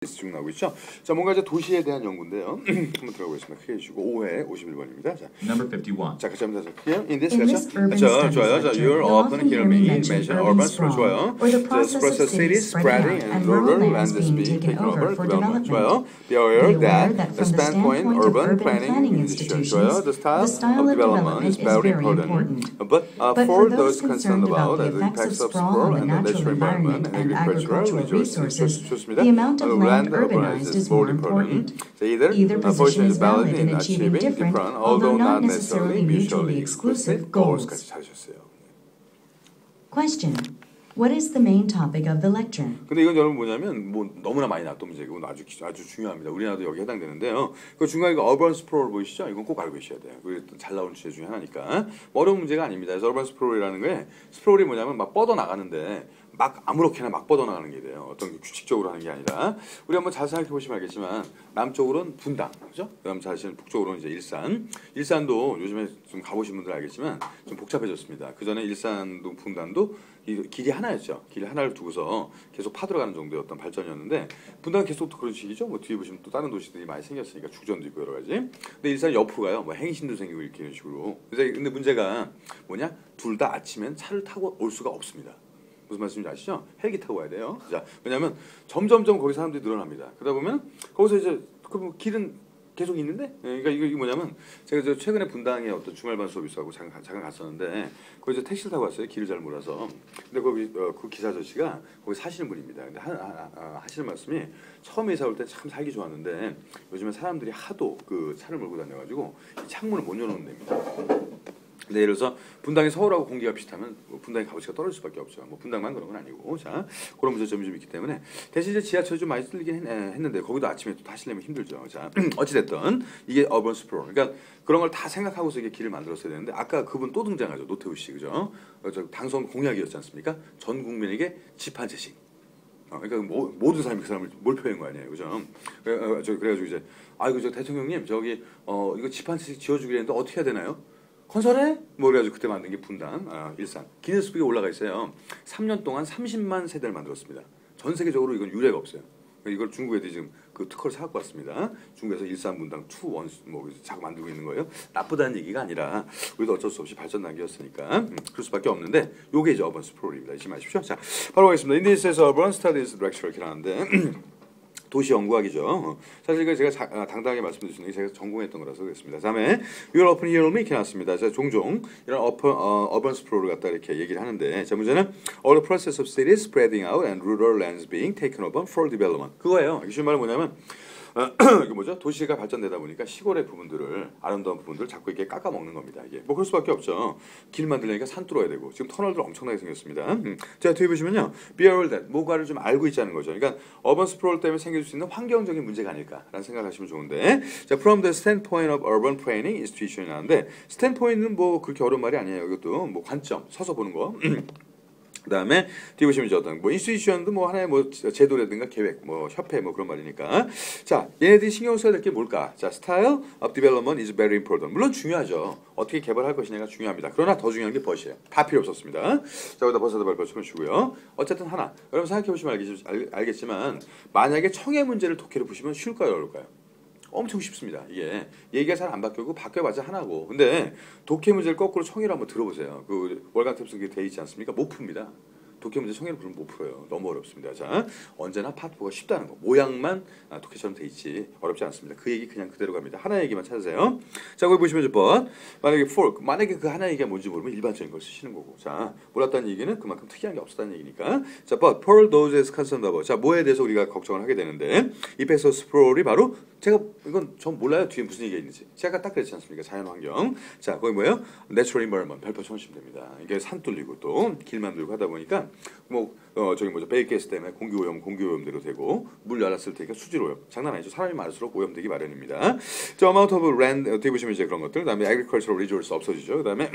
쭉 나오고 있죠. 자, 뭔가 이제 도시에 대한 연구인데요. 한번 들어보겠습니다. 크게 해주시고 5회 51번입니다. 자, Number 51. 자, 같이 한번 다시 In this In lecture, this urban 자, studies 좋아요. 자, lecture, you'll you'll often often hear hear me me mention mention urban urban sprawl, 좋아요. or the The process process of cities spreading out and rural lands being taken over for development. 좋아요. Be aware that the standpoint urban planning institutions, 좋아요. The style of development is very important. But for those concerned about the effects of sprawl on the natural environment and agricultural resources, the amount of land urbanized is more important. Either position is valid in achieving different, although not necessarily mutually exclusive, goals. 까지 찾으셨어요. Question. What is the main topic of the lecture? 근데 이건 여러분 뭐냐면 뭐 너무나 많이 나왔던 문제고 아주 중요합니다. 우리나라도 여기 해당되는데요. 그 중간에 그 어반 스프롤 보이시죠? 이건 꼭 알고 계셔야 돼요. 그게 잘 나오는 주제 중에 하나니까. 어려운 문제가 아닙니다. 그래서 어반 스프롤이라는 게 스프롤이 뭐냐면 막 뻗어 나가는데 막 아무렇게나 막 뻗어 나가는 게 돼요. 어떤 규칙적으로 하는 게 아니라 우리 한번 잘 생각해 보시면 알겠지만 남쪽으로는 분당, 그죠? 그다음 사실은 북쪽으로는 이제 일산도 요즘에 좀 가보신 분들 알겠지만 좀 복잡해졌습니다. 그 전에 일산도 분당도 길이 하나였죠. 길이 하나를 두고서 계속 파들어가는 정도의 어떤 발전이었는데 분당은 계속 또 그런 식이죠. 뭐 뒤에 보시면 또 다른 도시들이 많이 생겼으니까 죽전도 있고 여러 가지. 근데 일산 옆으로 가요. 뭐 행신도 생기고 이렇게 이런 식으로. 근데 문제가 뭐냐? 둘 다 아침엔 차를 타고 올 수가 없습니다. 무슨 말씀인지 아시죠? 헬기 타고 와야 돼요. 자, 왜냐하면 점점점 거기 사람들이 늘어납니다. 그러다 보면 거기서 이제 그 길은 계속 있는데, 그러니까 이게 뭐냐면 제가 최근에 분당에 어떤 주말반 수업 있어가지고 잠깐 갔었는데 거기 이제 택시를 타고 왔어요. 길을 잘 몰라서. 근데 거기 그 기사 아저씨가 거기 사시는 분입니다. 근데 하시는 말씀이 처음에 이사 올 때 참 살기 좋았는데 요즘에 사람들이 하도 그 차를 몰고 다녀가지고 창문을 못 열어놓는 데입니다. 근데 예를 들어서 분당이 서울하고 공기가 비슷하면 분당의 값어치가 떨어질 수밖에 없죠. 뭐 분당만 그런 건 아니고. 자, 그런 문제점이 좀 있기 때문에 대신 이제 지하철이 좀 많이 쓸리긴 했는데 거기도 아침에 또 타시려면 힘들죠. 자, 어찌됐든 이게 어번 스프롤. 그러니까 그런 걸 다 생각하고서 이게 길을 만들었어야 되는데 아까 그분 또 등장하죠. 노태우 씨, 그죠? 당선 공약이었지 않습니까? 전 국민에게 집 한 채씩. 그러니까 모든 사람이 그 사람을 몰표한 거 아니에요, 그죠? 그래가지고 이제 아이고 저 대통령님 저기 이거 집 한 채씩 지어주기로 했는데 어떻게 해야 되나요? 건설해? 뭐 그래가지고 그때 만든 게 분당, 일산. 기네스북에 올라가 있어요. 3년 동안 30만 세대를 만들었습니다. 전 세계적으로 이건 유례가 없어요. 이걸 중국 애들이 지금 그 특허를 사갖고 왔습니다. 중국에서 일산, 분당, 뭐 자꾸 만들고 있는 거예요. 나쁘다는 얘기가 아니라 우리도 어쩔 수 없이 발전 단계였으니까 그럴 수밖에 없는데 요게 이제 어번 스프롤입니다. 잊지 마십시오. 자, 바로 가겠습니다. In this urban studies lecture 이렇게 하는데 도시 연구학이죠. 사실 이거 제가 당당하게 말씀드리는 게 제가 전공했던 거라서 그렇습니다. 다음에 You'll often hear me 이렇게 나왔습니다. 제가 종종 이런 urban sprawl을 갖다 이렇게 얘기를 하는데 자 문제는 All the process of cities spreading out and rural lands being taken over for development. 그거예요. 이게 쉬운 말은 뭐냐면 이게 뭐죠? 도시가 발전되다 보니까 시골의 부분들을 아름다운 부분들을 자꾸 이렇게 깎아 먹는 겁니다. 이게 뭐 그럴 수밖에 없죠. 길 만들려니까 산 뚫어야 되고 지금 터널들 엄청나게 생겼습니다. 자 뒤에 보시면요, be aware that 뭔가를 좀 알고 있자는 거죠. 그러니까 어반 스프롤 때문에 생길 수 있는 환경적인 문제가 아닐까라는 생각을 하시면 좋은데, 자 from the standpoint of urban planning institution이라는데 standpoint은 뭐 그렇게 어려운 말이 아니에요. 이것도 뭐 관점 서서 보는 거. 그다음에 뒤에 보시면 이제 어떤 뭐 인스티튜션도 뭐 하나의 뭐 제도라든가 계획 뭐 협회 뭐 그런 말이니까 자 얘네들이 신경 써야 될 게 뭘까? 자 style of development is very important. 물론 중요하죠. 어떻게 개발할 것이냐가 중요합니다. 그러나 더 중요한 게 벗이에요. 다 필요 없었습니다. 자 여기다 벗어다 발표 쳐주시고요. 어쨌든 하나 여러분 생각해 보시면 알겠지만 만약에 청해 문제를 독해로 보시면 쉬울까요 어려울까요? 엄청 쉽습니다. 이게 얘기가 잘 안 바뀌고 바뀌어봤자 하나고. 근데 독해 문제를 거꾸로 청해로 한번 들어보세요. 그 월간 탭스에 돼 있지 않습니까? 못 풉니다. 독해 문제 청해로 부르면 못 풀어요. 너무 어렵습니다. 자, 언제나 파트가 쉽다는 거. 모양만 독해처럼 돼 있지 어렵지 않습니다. 그 얘기 그냥 그대로 갑니다. 하나 얘기만 찾으세요. 자, 거기 보시면 이제 만약에 그 하나 얘기가 뭔지 모르면 일반적인 걸 쓰시는 거고. 자, 몰랐다는 얘기는 그만큼 특이한 게 없었다는 얘기니까. 자, but for those as concerned about. 자, 뭐에 대해서 우리가 걱정을 하게 되는데 이페서 스프롤이 바로 제가 이건 전 몰라요. 뒤에 무슨 얘기가 있는지. 제가 딱 그랬지 않습니까? 자연환경. 자, 거기 뭐예요? Natural environment. 별표 쳐주시면 됩니다. 이게 산 뚫리고 또 길 만들고 하다 보니까 뭐 저기 뭐죠? 베일가스 때문에 공기오염대로 되고 물 열었을 테니까 수질오염. 장난 아니죠. 사람이 많을수록 오염되기 마련입니다. 자, amount of land 뒤에 보시면 이제 그런 것들. 그다음에 agricultural resource 없어지죠. 그다음에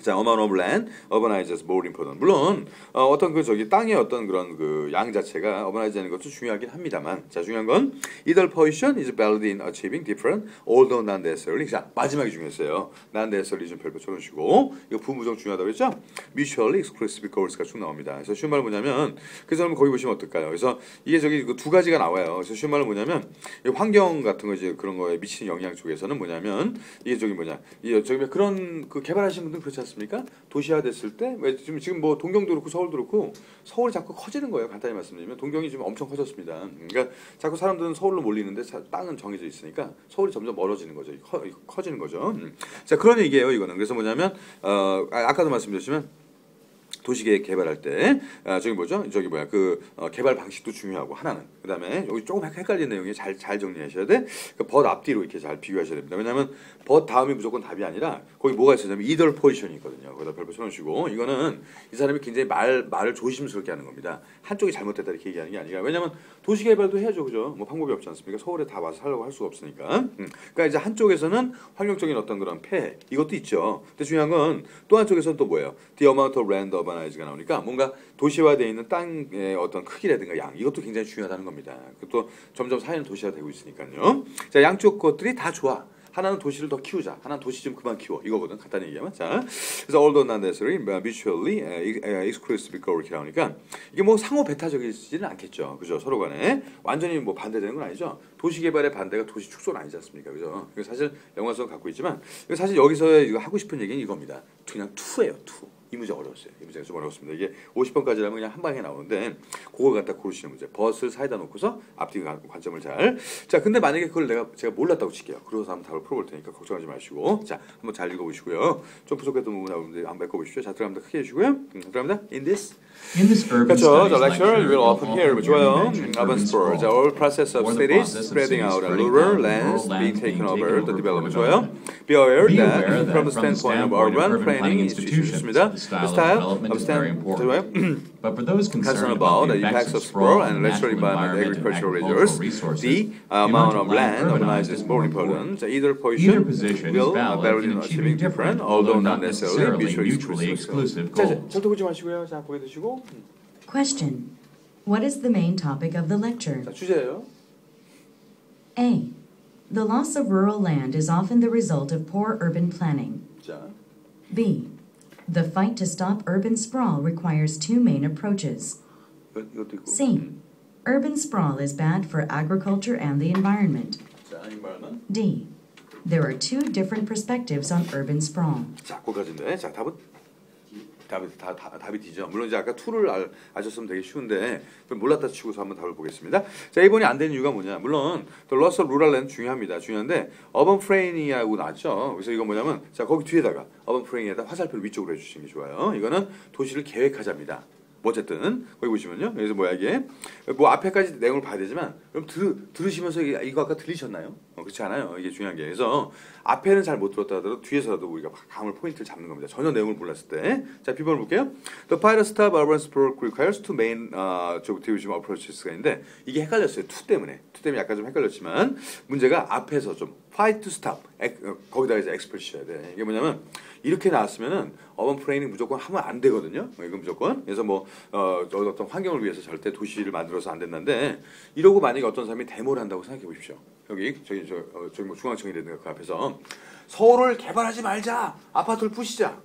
자, amount of land urbanized is more important. 물론 어떤 그 저기 땅의 어떤 그런 그 양 자체가 urbanized하는 것도 중요하긴 합니다만, 자 중요한 건 either position is valid in achieving different, although not necessarily. 자 마지막이 중요했어요. not necessarily 좀 별표 쳐놓으시고 이거 부부정 중요하다고 했죠? mutually exclusive goals가 쭉 나옵니다. 그래서 쉬운 말은 뭐냐면 그래서 거기 보시면 어떨까요? 그래서 이게 저기 그 두 가지가 나와요. 그래서 쉬운 말은 뭐냐면 이 환경 같은 거 이제 그런 거에 미치는 영향 쪽에서는 뭐냐면 이게 저기 뭐냐 이 저기 그런 그 개발하신 분들 그렇지 않습니까? 도시화 됐을 때 왜 지금 뭐 동경도 그렇고 서울도 그렇고 서울이 자꾸 커지는 거예요. 간단히 말씀드리면 동경이 지금 엄청 커졌습니다. 그러니까 자꾸 사람들은 서울로 몰리는데 땅은 정해져 있으니까 서울이 점점 멀어지는 거죠. 커지는 거죠. 자 그런 얘기예요. 이거는 그래서 뭐냐면 아까도 말씀드렸지만 도시계획 개발할 때 저기 뭐죠? 저기 뭐야 그 개발 방식도 중요하고 하나는 그다음에 여기 조금 헷갈리는 내용이 잘 정리하셔야 돼. 그 벗 앞뒤로 이렇게 잘 비교하셔야 됩니다. 왜냐하면 벗 다음이 무조건 답이 아니라 거기 뭐가 있었냐면 either 포지션이 있거든요. 거기다 별표 쳐놓으시고 이거는 이 사람이 굉장히 말을 조심스럽게 하는 겁니다. 한쪽이 잘못됐다 이렇게 얘기하는 게 아니라 왜냐하면 도시개발도 해야죠, 그죠? 뭐 방법이 없지 않습니까? 서울에 다 와서 살려고 할 수가 없으니까. 그러니까 이제 한쪽에서는 환경적인 어떤 그런 폐해 이것도 있죠. 근데 중요한 건 또 한쪽에서는 또 뭐예요? The amount of land urbanize가 나오니까 뭔가 도시화되어 있는 땅의 어떤 크기라든가 양 이것도 굉장히 중요하다는 겁니다. 또 점점 사회는 도시화되고 있으니까요. 자 양쪽 것들이 다 좋아. 하나는 도시를 더 키우자. 하나는 도시 좀 그만 키워. 이거거든. 간단히 얘기하면. 자, 그래서 although not necessarily mutually exclusive 이렇게 나오니까 이게 뭐 상호 배타적이지는 않겠죠. 그죠? 서로 간에 완전히 뭐 반대되는 건 아니죠. 도시 개발의 반대가 도시 축소는 아니지 않습니까? 그죠? 사실 연관성 갖고 있지만 사실 여기서 이거 하고 싶은 얘기는 이겁니다. 그냥 투예요. 투. 이 문제 어려웠어요. 이 문제가 좀 어려웠습니다. 이게 50번까지라면 그냥 한 방에 나오는데 그걸 갖다 고르시는 문제. 벗을 사이다 놓고서 앞뒤 관점을 잘. 자, 근데 만약에 그걸 제가 몰랐다고 칠게요. 그러고서 한번 답을 풀어볼 테니까 걱정하지 마시고. 자, 한번 잘 읽어보시고요. 좀 부족했던 부분 나오는데 한번 읽어보십시오. 자, 들어갑니다. 크게 해주시고요. 들어갑니다. In this urban 그렇죠. studies The lecture lecture, will often hear 좋아요. mention urban sprawl. The whole process of cities spreading out and rural lands being taken over the development. 좋아요. Be aware that from the standpoint of urban planning institutions, the style of But for those concerned concerned about about the the impacts impacts of of sprawl sprawl and and natural natural environment, environment, agricultural agricultural resources, resources, the amount of land urbanized is more important. So either position will vary in achieving different, although not necessarily mutually exclusive goals. 잘 보지 마시고요. 자, 보게 되시고. Question. What is the main topic of the lecture? 자, 주제예요. A. The loss of rural land is often the result of poor urban planning. 자, B. The fight to stop urban sprawl requires two main approaches. 이것도 있고. C. Urban sprawl is bad for agriculture and the environment. 자, environment. D. There are two different perspectives on urban sprawl. 자, 거기까지인데. 자, 답이 D죠. 물론 이제 아까 2를 아셨으면 되게 쉬운데 그럼 몰랐다 치고서 한번 답을 보겠습니다. 자, 1번이 안 되는 이유가 뭐냐? 물론 The loss of rural land 중요합니다. 중요한데 urban frame이라고 나왔죠. 그래서 이건 뭐냐면 자, 거기 뒤에다가 urban frame에다 화살표를 위쪽으로 해주시는 게 좋아요. 이거는 도시를 계획하자입니다. 어쨌든 거기 보시면요. 그래서 뭐야 이게 뭐 앞에까지 내용을 봐야 되지만 그럼 들으시면서 이거 아까 들리셨나요? 그렇지 않아요. 이게 중요한 게 그래서 앞에는 잘 못 들었다 하더라도 뒤에서라도 우리가 감을 포인트를 잡는 겁니다. 전혀 내용을 몰랐을 때. 자, B번을 볼게요. The fight to stop urban sprawl requires two main objective approaches가 있는데 이게 헷갈렸어요. 투 때문에 약간 좀 헷갈렸지만 문제가 앞에서 좀 fight to stop 거기다가 이제 엑스플 셔야 돼. 이게 뭐냐면 이렇게 나왔으면은 어반 플레이닝 무조건 하면 안 되거든요. 이건 무조건. 그래서 뭐 어떤 환경을 위해서 절대 도시를 만들어서 안 된다는데 이러고 만약에 어떤 사람이 데모를 한다고 생각해 보십시오. 저기 뭐 중앙청이라든가 그 앞에서 서울을 개발하지 말자, 아파트를 부시자.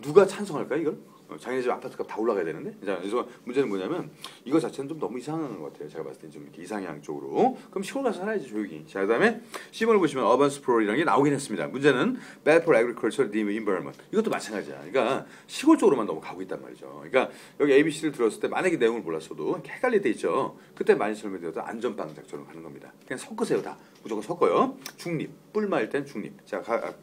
누가 찬성할까 이걸? 자기네 집 아파트값 다 올라가야 되는데. 자, 그래서 문제는 뭐냐면 이거 자체는 좀 너무 이상한 것 같아요. 제가 봤을 때 좀 이렇게 이상향 쪽으로. 그럼 시골 가서 살아야지 조용히. 자, 그다음에 C번을 보시면 urban sprawl 이라는 게 나오긴 했습니다. 문제는 bad for agriculture, the environment. 이것도 마찬가지야. 그러니까 시골 쪽으로만 너무 가고 있단 말이죠. 그러니까 여기 ABC를 들었을 때 만약에 내용을 몰랐어도 헷갈릴 때 있죠. 그때 많이 설명드렸던 안전빵 작전으로 가는 겁니다. 그냥 섞으세요 다. 무조건 섞어요. 중립. 뿔마일 땐 중립. 자,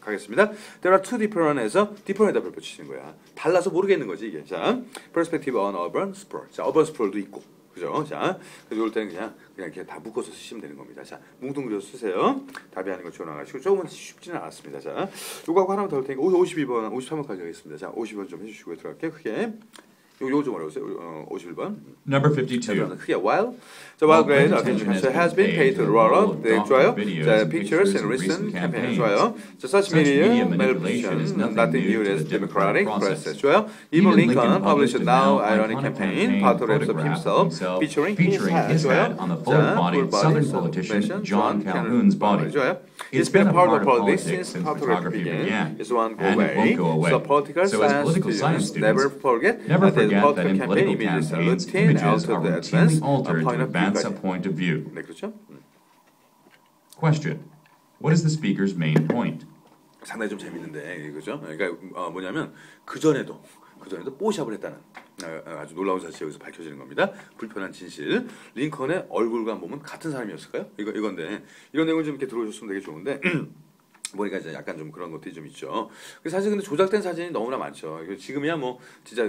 가겠습니다. There are two different에서 different에다 별표 치시는 거야. 달라서 모르겠는 거지 이게. 자, perspective on urban sprawl. 자, urban sprawl도 있고, 그죠? 자, 그래서 이럴 때는 그냥 이렇게 다 묶어서 쓰시면 되는 겁니다. 자, 뭉뚱그려서 쓰세요. 답이 아닌 거 지원하시고 조금은 쉽지는 않았습니다. 자, 요거하고 하나만 더 할 테니까 52번, 53번까지 하겠습니다. 자, 50번 좀 해주시고 들어갈게요. 크게. 요거 좀 어려우세요. 51번. Number 52. 크게 while. So while great attention has been paid to the rollout, 네, 좋아요. 자, pictures and recent campaigns, 좋아요. 자, such media manipulation, nothing new as democratic process, 좋아요. Even Lincoln published a now ironic campaign, photographs of himself, featuring his head, 좋아요. on the full-bodied Southern politician John Calhoun's body. 좋아요. It's been a part of politics since photography began, It's one and it won't go away. So political So as political science never students, forget never that forget political that in campaign political images are campaigns, routine images are altered to routinely advance altered a point to of advance a view까지. point of view. 네, 그렇죠? Question. What is the speaker's main point? 상당히 좀 재밌는데 이거죠. 그러니까 뭐냐면 그 전에도 뽀샵을 했다는 아주 놀라운 사실이 여기서 밝혀지는 겁니다. 불편한 진실. 링컨의 얼굴과 몸은 같은 사람이었을까요? 이건데 이런 내용을 좀 이렇게 들어오셨으면 되게 좋은데. 보니까 이제 약간 좀 그런 것들이 좀 있죠. 사실 근데 조작된 사진이 너무나 많죠. 지금이야 뭐 진짜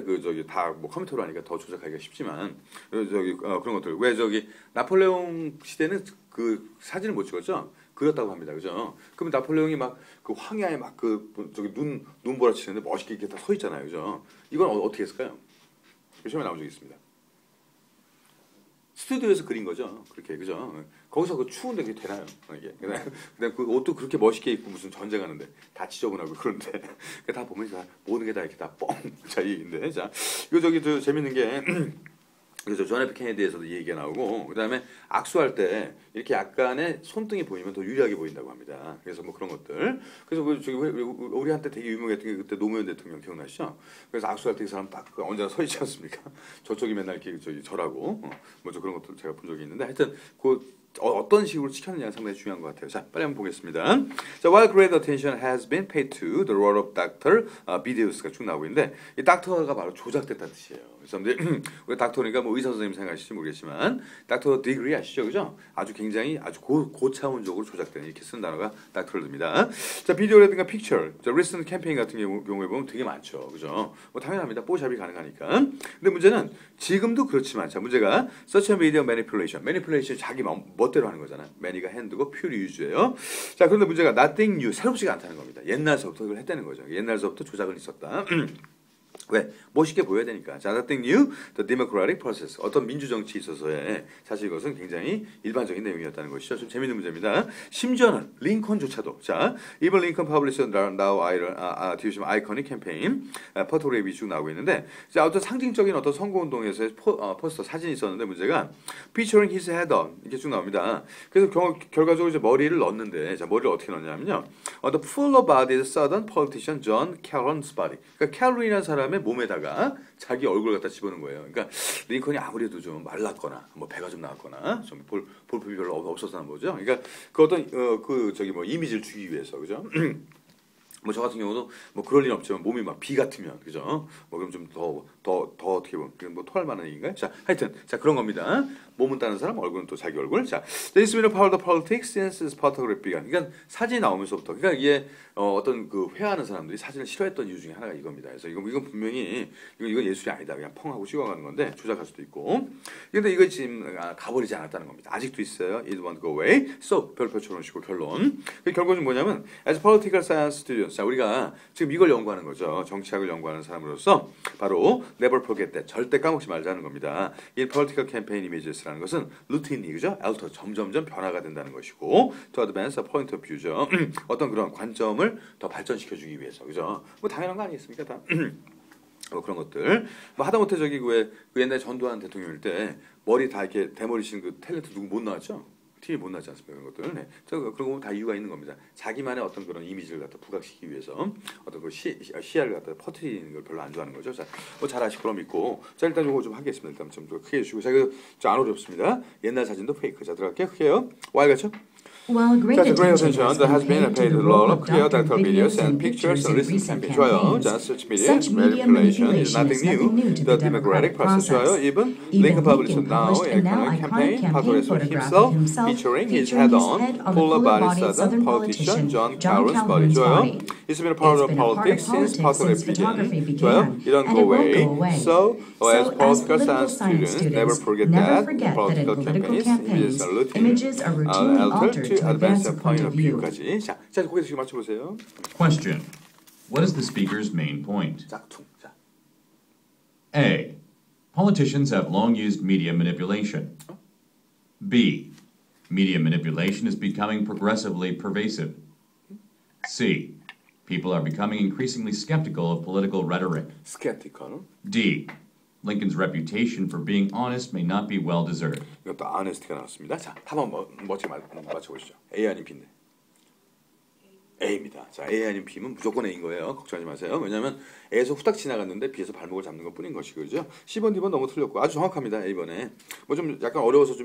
다 뭐 컴퓨터로 하니까 더 조작하기가 쉽지만 그런 것들 왜 나폴레옹 시대는 그 사진을 못 찍었죠. 그렸다고 합니다. 그죠? 그럼 나폴레옹이 막 그 황야에 막 눈보라 치는데 멋있게 이렇게 다 서 있잖아요. 그죠? 이건 어떻게 했을까요? 시험에 나온 적이 있습니다. 스튜디오에서 그린 거죠. 그렇게 그죠? 거기서 그 추운데 그게 되나요? 이게 근데 그 옷도 그렇게 멋있게 입고 무슨 전쟁하는데 다 지저분하고 그런데 다 보면 다 모든 게 다 이렇게 다 뻥 자 이인데 자 이거 재밌는 게 그래서 존 F 케네디에서도 이 얘기가 나오고 그다음에 악수할 때 이렇게 약간의 손등이 보이면 더 유리하게 보인다고 합니다. 그래서 뭐 그런 것들. 그래서 우리한테 되게 유명했던 게 그때 노무현 대통령 기억나시죠? 그래서 악수할 때 그 사람 딱 언제나 서 있지 않습니까? 저쪽이 맨날 이렇게 절하고 뭐저 그런 것들 제가 본 적이 있는데 하여튼 어떤 식으로 시켰느냐가 상당히 중요한 것 같아요. 자, 빨리 한번 보겠습니다. 자, while great attention has been paid to the role of Dr. Bidius가 쭉 나오고 있는데 이 닥터가 바로 조작됐다는 뜻이에요. 그래서 우리 닥터니까 뭐 의사 선생님 생각하실지 모르겠지만 닥터 디그리 아시죠, 그죠? 아주 굉장히 아주 고차원적으로 조작된 이렇게 쓴 단어가 닥터입니다. 자, 비디오라든가 픽처, 자, recent 캠페인 같은 경우에 보면 되게 많죠, 그죠? 뭐 당연합니다. 뽀샵이 가능하니까. 근데 문제는 지금도 그렇지만 자, 문제가 such a media manipulation 자기 멋대로 하는 거잖아. many가 hand고 pure use예요. 자, 그런데 문제가 nothing new, 새롭지가 않다는 겁니다. 옛날서부터 그걸 했다는 거죠. 옛날서부터 조작은 있었다. 왜? 멋있게 보여야 되니까. 자, nothing new, the democratic process. 어떤 민주정치에 있어서의 사실 이것은 굉장히 일반적인 내용이었다는 것이죠. 좀 재밌는 문제입니다. 심지어는 링컨조차도. 자, even Lincoln published now iconic campaign, 포토그래프이 쭉 나오고 있는데, 자, 어떤 상징적인 어떤 선거운동에서의 포스터 사진이 있었는데 문제가 featuring his head on 이렇게 쭉 나옵니다. 그래서 결과적으로 이제 머리를 넣었는데, 자, 머리를 어떻게 넣냐면요. The full-bodied Southern politician John Calhoun's body. 그러니까 캘론이라는 사람의 몸에다가 자기 얼굴 갖다 집어넣은 거예요. 그러니까 링컨이 아무래도 좀 말랐거나 뭐 배가 좀 나왔거나 좀 볼품이 별로 없었나 보죠. 그러니까 그 어떤 이미지를 주기 위해서 그죠? 뭐 저 같은 경우도 뭐 그럴 리는 없지만 몸이 막 비 같으면 그죠? 뭐 그럼 좀 더 어떻게 보면 뭐 토할 만한 얘기인가요? 자, 하여튼 자 그런 겁니다. 몸은 다른 사람, 얼굴은 또 자기 얼굴. 자, this will power the politics since photography가. 그러니까 사진이 나오면서부터. 그러니까 이게 어떤 그 회화하는 사람들이 사진을 싫어했던 이유 중에 하나가 이겁니다. 그래서 이건 분명히 이건 예술이 아니다. 그냥 펑하고 찍어가는 건데 조작할 수도 있고. 근데 이거 지금 가버리지 않았다는 겁니다. 아직도 있어요. It won't go away. So 별표처럼 식으로 결론. 그 결론은 뭐냐면 as political science students. 자, 우리가 지금 이걸 연구하는 거죠. 정치학을 연구하는 사람으로서 바로 never forget that. 절대 까먹지 말자는 겁니다. 이 political campaign images라는 것은 routinely, 그죠? alter, 점점점 변화가 된다는 것이고 to advance a point of view죠. 어떤 그런 관점을 더 발전시켜주기 위해서, 그죠? 뭐 당연한 거 아니겠습니까? 다. 뭐 그런 것들. 뭐 하다못해 그 옛날 전두환 대통령일 때 머리 다 이렇게 대머리신 그 탤런트 누구 못 나왔죠? TV 못 나지 않습니까? 그런 것들. 네. 그런 거 다 이유가 있는 겁니다. 자기만의 어떤 그런 이미지를 갖다 부각시키기 위해서 어떤 그 시야를 갖다 퍼뜨리는 걸 별로 안 좋아하는 거죠. 자, 뭐 잘 아실 거럼 있고. 자, 일단 이거 좀 하겠습니다. 일단 좀 크게 해주시고. 자, 이거 안 어렵습니다. 옛날 사진도 페이크. 자, 들어갈게요. 크게요. Y 같죠? While great attention has been paid paid to the to the role role of Dr. Videos and pictures in recent campaigns, such media manipulation is nothing new to the democratic process. Even Lincoln published now a campaign photographs of himself featuring his head on, full-bodied Southern politician John Calhoun's body. It's been a part of politics since photography began. It don't go away. So, as political science students, never forget that political campaigns images are routinely altered to advance a point of view까지. 자, 거기서 지금 맞춰보세요. Question. What is the speaker's main point? 짝퉁. 자. A. Politicians have long used media manipulation. B. Media manipulation is becoming progressively pervasive. C. People are becoming increasingly skeptical of political rhetoric. skeptical. D. Lincoln's reputation for being honest may not be well deserved. 이것도 honest가 나왔습니다. 자, 한번 멋지게 맞춰보시죠. A 아닌 B인데. A입니다. 자, A 아닌 B면 무조건 A인 거예요. 걱정하지 마세요. 왜냐하면 A에서 후딱 지나갔는데 B에서 발목을 잡는 것 뿐인 것이죠. C번, D번 너무 틀렸고 아주 정확합니다. A번에. 뭐 좀 약간 어려워서 좀